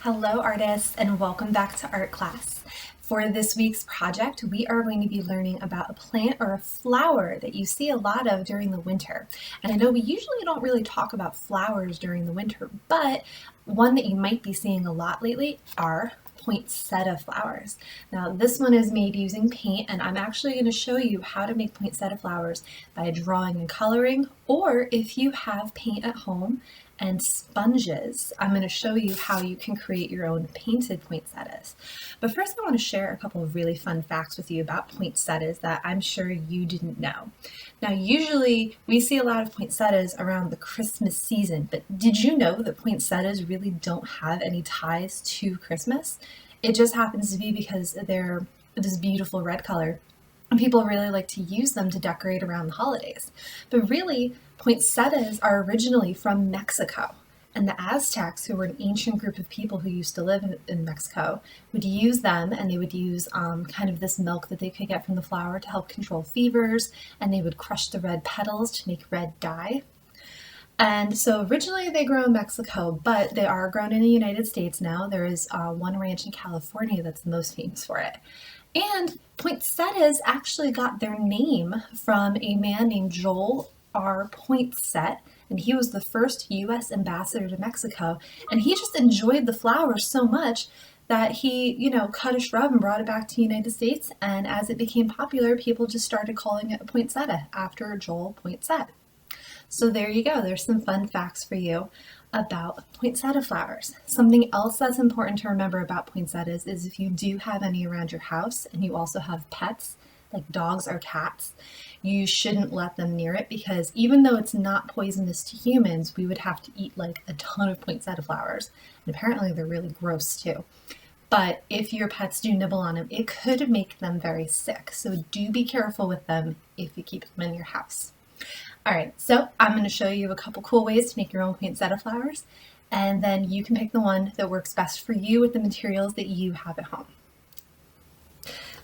Hello artists and welcome back to art class. For this week's project, we are going to be learning about a plant or a flower that you see a lot of during the winter. And I know we usually don't really talk about flowers during the winter, but one that you might be seeing a lot lately are poinsettia flowers. Now this one is made using paint, and I'm actually going to show you how to make poinsettia flowers by drawing and coloring, or if you have paint at home and sponges, I'm going to show you how you can create your own painted poinsettias. But first I want to share a couple of really fun facts with you about poinsettias that I'm sure you didn't know. Now usually we see a lot of poinsettias around the Christmas season, but did you know that poinsettias really don't have any ties to Christmas? It just happens to be because they're this beautiful red color, and people really like to use them to decorate around the holidays. But really, poinsettias are originally from Mexico, and the Aztecs, who were an ancient group of people who used to live in Mexico, would use them, and they would use kind of this milk that they could get from the flower to help control fevers, and they would crush the red petals to make red dye. And so originally they grow in Mexico, but they are grown in the United States now. There is one ranch in California that's the most famous for it. And poinsettias actually got their name from a man named Joel R. Poinsett, and he was the first U.S. ambassador to Mexico, and he just enjoyed the flowers so much that he, cut a shrub and brought it back to the United States, and as it became popular, people just started calling it a poinsettia after Joel Poinsett. So there you go, there's some fun facts for you about poinsettia flowers. Something else that's important to remember about poinsettias is if you do have any around your house and you also have pets, like dogs or cats, you shouldn't let them near it, because even though it's not poisonous to humans, we would have to eat like a ton of poinsettia flowers. And apparently they're really gross too. But if your pets do nibble on them, it could make them very sick. So do be careful with them if you keep them in your house. All right, so I'm going to show you a couple cool ways to make your own poinsettia flowers, and then you can pick the one that works best for you with the materials that you have at home.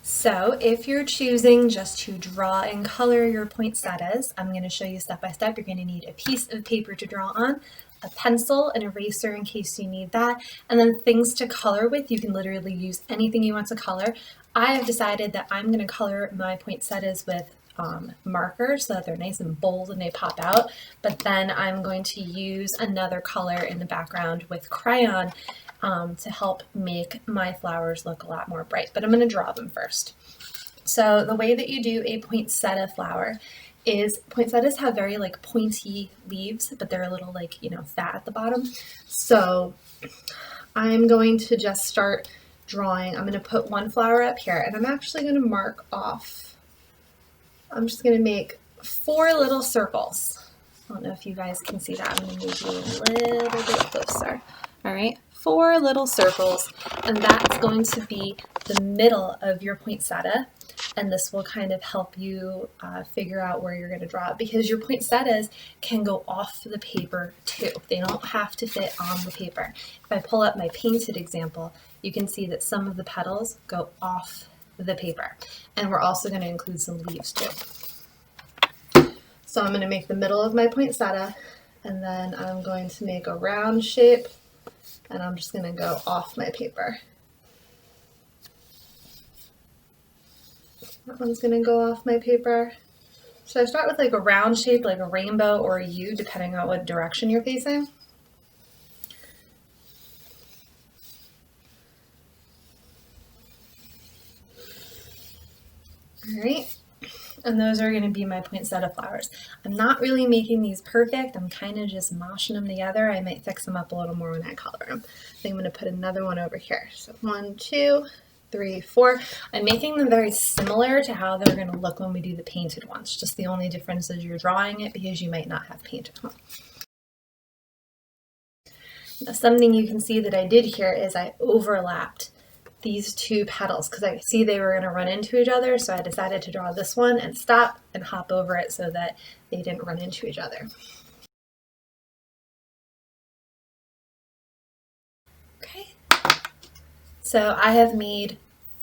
So if you're choosing just to draw and color your poinsettias, I'm going to show you step by step. You're going to need a piece of paper to draw on, a pencil, an eraser in case you need that, and then things to color with. You can literally use anything you want to color. I have decided that I'm going to color my poinsettias with markers so that they're nice and bold and they pop out, but then I'm going to use another color in the background with crayon to help make my flowers look a lot more bright, but I'm going to draw them first. So the way that you do a poinsettia flower is poinsettias have very pointy leaves, but they're a little fat at the bottom. So I'm going to just start drawing. I'm going to put one flower up here, and I'm actually going to mark off. I'm just going to make 4 little circles. I don't know if you guys can see that. I'm going to move you a little bit closer. All right, 4 little circles, and that's going to be the middle of your poinsettia, and this will kind of help you figure out where you're going to draw it, because your poinsettias can go off the paper too. They don't have to fit on the paper. If I pull up my painted example, you can see that some of the petals go off the paper, and we're also going to include some leaves too. So I'm going to make the middle of my poinsettia, and then I'm going to make a round shape, and I'm just going to go off my paper. That one's going to go off my paper. So I start with a round shape, like a rainbow or a U, depending on what direction you're facing. All right, and those are going to be my poinsettia flowers. I'm not really making these perfect. I'm kind of just moshing them together. I might fix them up a little more when I color them. I think I'm going to put another one over here. So 1, 2, 3, 4. I'm making them very similar to how they're going to look when we do the painted ones. Just the only difference is you're drawing it because you might not have paint at home. Now, something you can see that I did here is I overlapped these 2 petals because I see they were going to run into each other, so I decided to draw this one and stop and hop over it so that they didn't run into each other. Okay, so I have made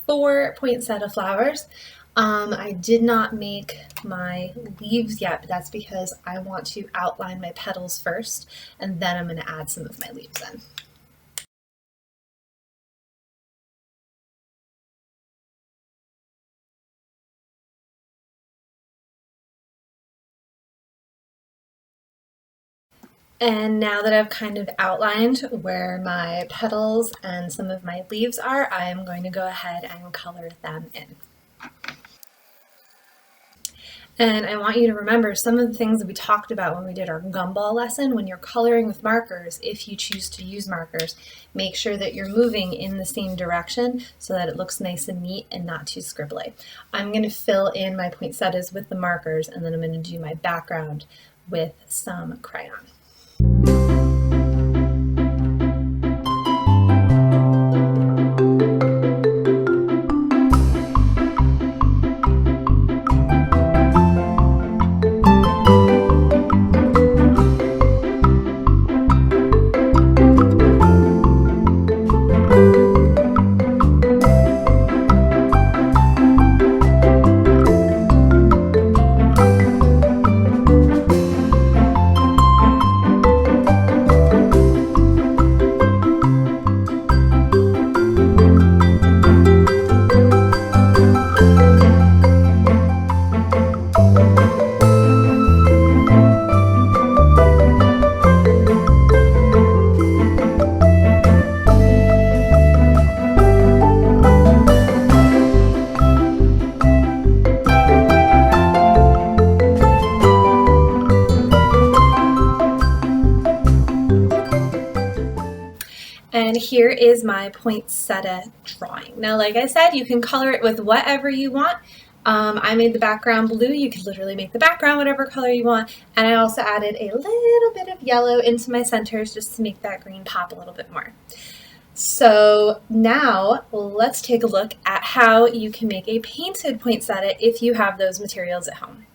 4 poinsettia flowers. I did not make my leaves yet, but that's because I want to outline my petals first, and then I'm going to add some of my leaves in. And now that I've kind of outlined where my petals and some of my leaves are, I'm going to go ahead and color them in. And I want you to remember some of the things that we talked about when we did our gumball lesson. When you're coloring with markers, if you choose to use markers, make sure that you're moving in the same direction so that it looks nice and neat and not too scribbly. I'm going to fill in my poinsettias with the markers, and then I'm going to do my background with some crayon. And here is my poinsettia drawing. Now, like I said, you can color it with whatever you want. I made the background blue. You could literally make the background whatever color you want. And I also added a little bit of yellow into my centers just to make that green pop a little bit more. So now let's take a look at how you can make a painted poinsettia if you have those materials at home.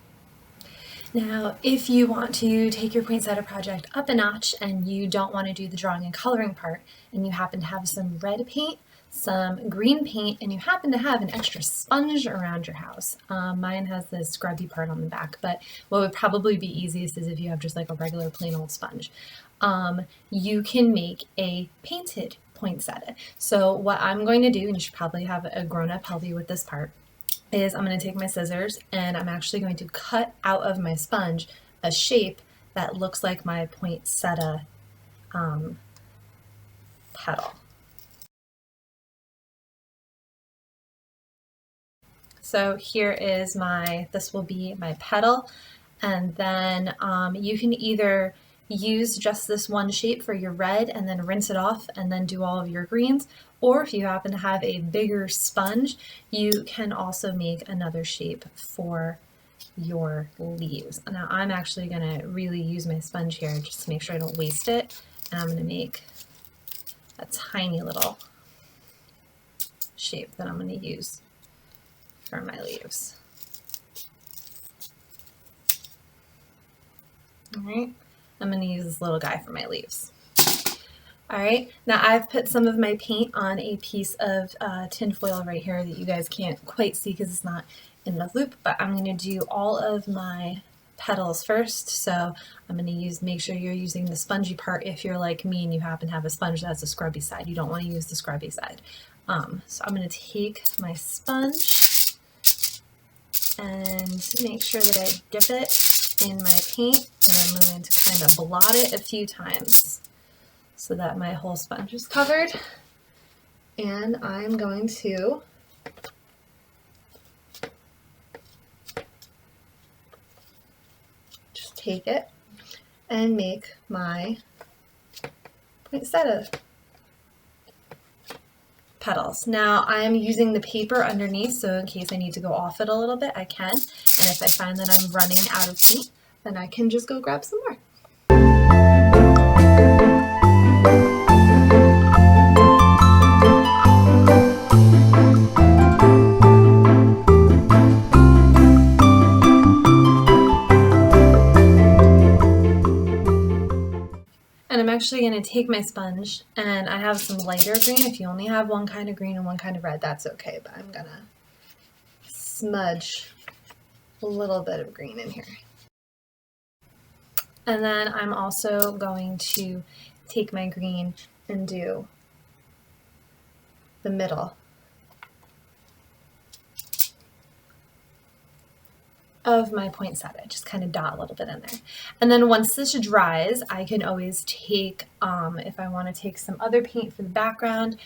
Now, if you want to take your poinsettia project up a notch and you don't want to do the drawing and coloring part, and you happen to have some red paint, some green paint, and you happen to have an extra sponge around your house. Mine has the scrubby part on the back, but what would probably be easiest is if you have just like a regular plain old sponge. You can make a painted poinsettia. So what I'm going to do, and you should probably have a grown-up help you with this part, is I'm going to take my scissors and I'm actually going to cut out of my sponge a shape that looks like my poinsettia petal. So here is this will be my petal, and then you can either use just this one shape for your red and then rinse it off and then do all of your greens, or if you happen to have a bigger sponge, you can also make another shape for your leaves. Now I'm actually going to really use my sponge here just to make sure I don't waste it, and I'm going to make a tiny little shape that I'm going to use for my leaves. All right, I'm going to use this little guy for my leaves. All right, now I've put some of my paint on a piece of tin foil right here that you guys can't quite see because it's not in the loop, but I'm going to do all of my petals first. So I'm going to make sure you're using the spongy part if you're like me and you happen to have a sponge that's a scrubby side. You don't want to use the scrubby side. So I'm going to take my sponge and make sure that I dip it in my paint, and I'm going to kind of blot it a few times so that my whole sponge is covered. And I'm going to just take it and make my poinsettia petals. Now I'm using the paper underneath, so in case I need to go off it a little bit, I can. And if I find that I'm running out of paint, then I can just go grab some more. And I'm actually going to take my sponge, and I have some lighter green. If you only have one kind of green and one kind of red, that's okay, but I'm going to smudge a little bit of green in here. And then I'm also going to take my green and do the middle of my poinsettia, just kind of dot a little bit in there. And then once this dries, I can always take, if I want to take some other paint for the background,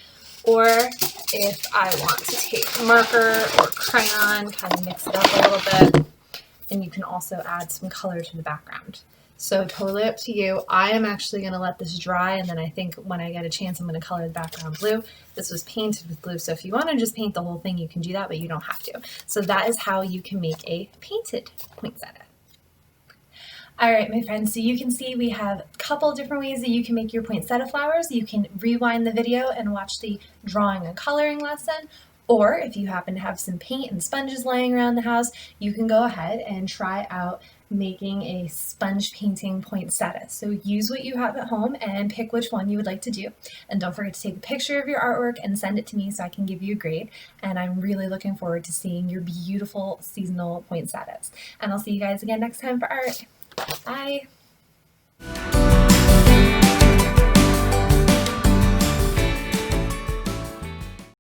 or if I want to take marker or crayon, kind of mix it up a little bit, and you can also add some color to the background. So totally up to you. I am actually going to let this dry, and then I think when I get a chance, I'm going to color the background blue. This was painted with blue, so if you want to just paint the whole thing, you can do that, but you don't have to. So that is how you can make a painted poinsettia. All right, my friends, so you can see we have a couple different ways that you can make your poinsettia flowers. You can rewind the video and watch the drawing and coloring lesson, or if you happen to have some paint and sponges laying around the house, you can go ahead and try out making a sponge painting poinsettia. So use what you have at home and pick which one you would like to do. And don't forget to take a picture of your artwork and send it to me so I can give you a grade. And I'm really looking forward to seeing your beautiful seasonal poinsettias. And I'll see you guys again next time for art. Bye.